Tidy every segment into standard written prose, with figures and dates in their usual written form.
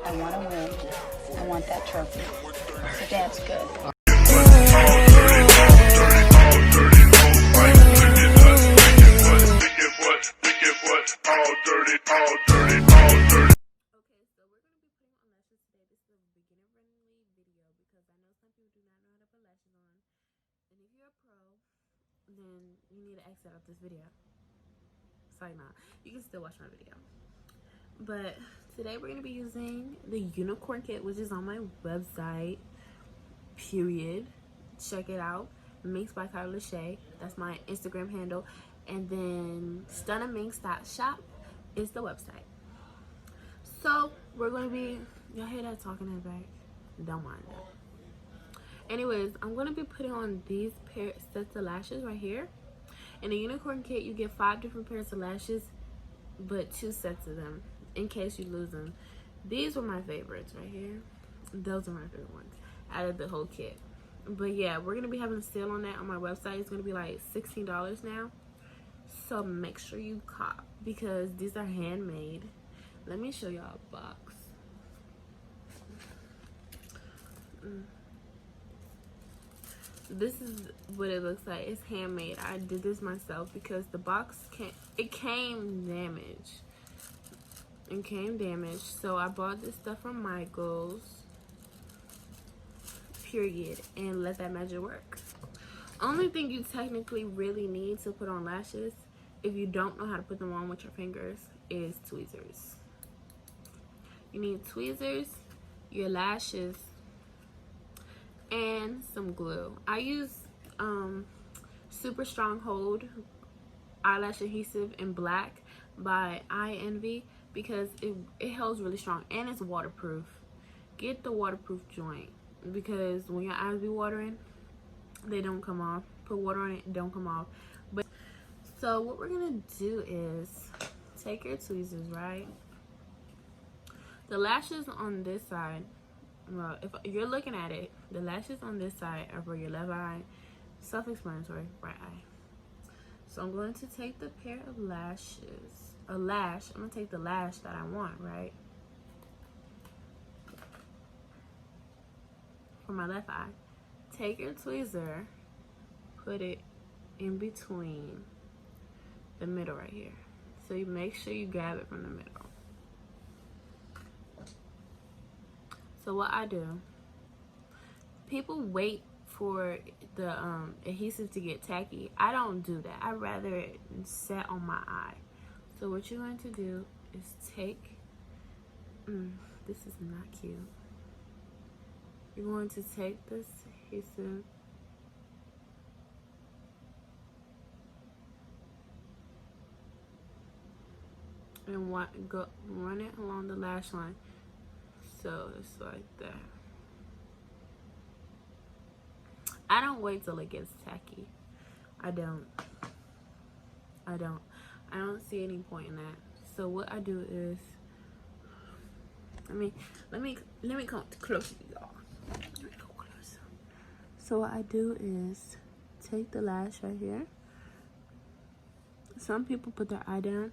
I want to win. I want that trophy. So dance good. Then you need to exit out this video. Sorry, not. You can still watch my video. But today we're going to be using the unicorn kit, which is on my website, period. Check it out. Minx by KyrraLashae. That's my Instagram handle. And then stunnaminx.shop is the website. So we're going to be, y'all hear that talking in the back? Don't mind that. Anyways, I'm going to be putting on these sets of lashes right here. In the unicorn kit, you get 5 different pairs of lashes, but 2 sets of them in case you lose them. These were my favorites right here. Those are my favorite ones out of the whole kit. But yeah, we're going to be having a sale on that on my website. It's going to be like $16 now. So make sure you cop because these are handmade. Let me show y'all a box. This is what it looks like. It's handmade. I did this myself because the box came damaged. It came damaged. So I bought this stuff from Michael's, period, and let that magic work. Only thing you technically really need to put on lashes, if you don't know how to put them on with your fingers, is tweezers. You need tweezers, your lashes, and some glue. I use Super Strong Hold eyelash adhesive in black by Eye Envy because it holds really strong and it's waterproof. Get the waterproof joint because when your eyes be watering, they don't come off. Put water on it, don't come off. But so what we're gonna do is take your tweezers, right? The lashes on this side, well, if you're looking at it, the lashes on this side are for your left eye, self-explanatory, right eye. So I'm going to take the pair of lashes, I'm gonna take the lash that I want, right? For my left eye. Take your tweezer, put it in between the middle right here. So you make sure you grab it from the middle. So what I do, people wait for the adhesive to get tacky. I don't do that. I'd rather it set on my eye. So what you're going to do is take, this is not cute. You're going to take this adhesive and run it along the lash line. So it's like that. I don't wait till it gets tacky. I don't see any point in that. So what I do is, let me come closer to y'all. Let me go closer. So what I do is take the lash right here. Some people put their eye down.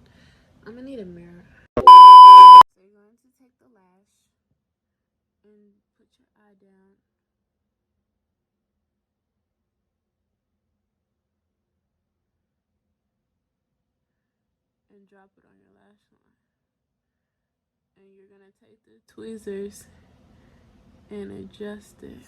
I'm gonna need a mirror. So you're going to take the lash and put your eye down. And drop it on your lash line. And you're gonna take the tweezers and adjust it.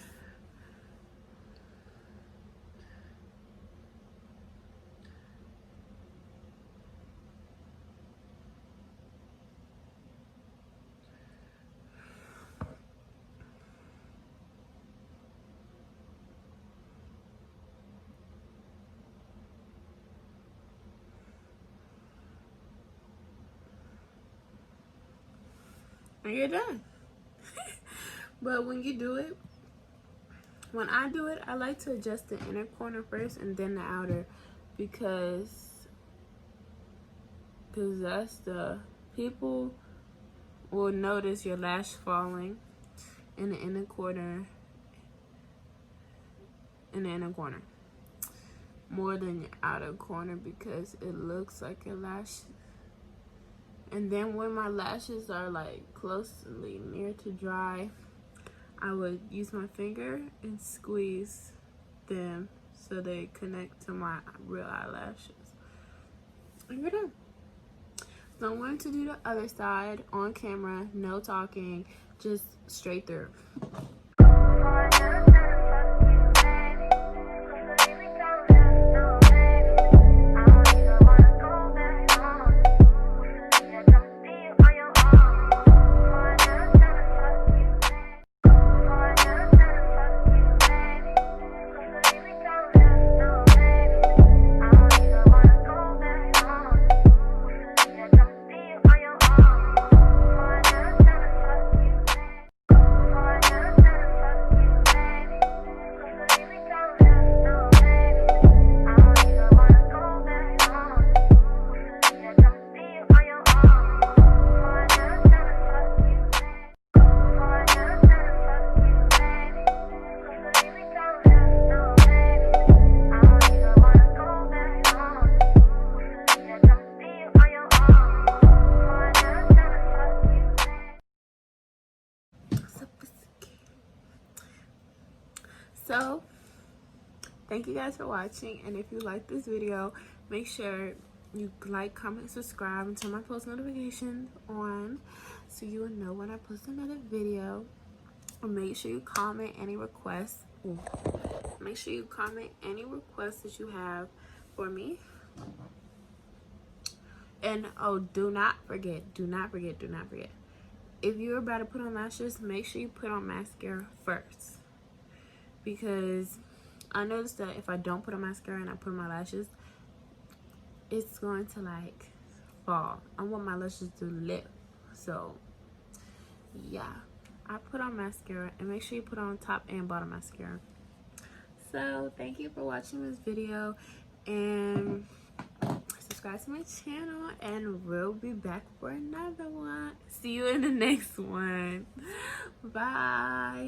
And you're done. But when you do it, when I do it, I like to adjust the inner corner first and then the outer because that's the people will notice your lash falling in the inner corner more than your outer corner because it looks like your lash And then when my lashes are like closely near to dry, I would use my finger and squeeze them so they connect to my real eyelashes. And you're done. So I'm going to do the other side on camera, no talking, just straight through. So thank you guys for watching, and if you like this video, make sure you like, comment, subscribe, and turn my post notifications on so you will know when I post another video. And make sure you comment any requests. Make sure you comment any requests that you have for me. And oh, do not forget, if you're about to put on lashes, make sure you put on mascara first, because I noticed that if I don't put on mascara and I put on my lashes, it's going to like fall. I want my lashes to lift. So yeah, I put on mascara, and make sure you put on top and bottom mascara. So thank you for watching this video, and subscribe to my channel, and we'll be back for another one. See you in the next one. Bye.